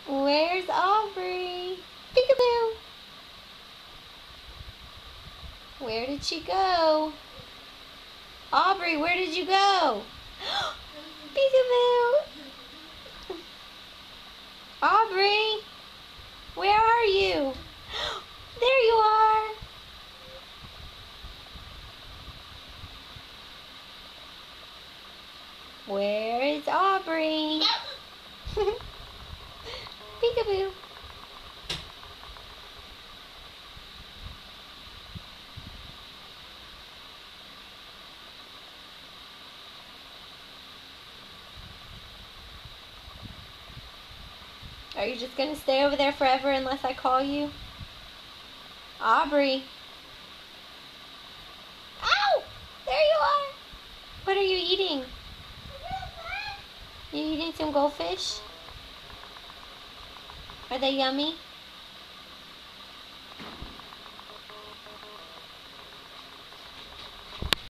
Where's Aubrey? Peekaboo! Where did she go? Aubrey, where did you go? Peekaboo! Aubrey, where are you? There you are! Where is Aubrey? Peekaboo! Are you just going to stay over there forever unless I call you? Aubrey. Ow! There you are! What are you eating? You eating some goldfish? Are they yummy?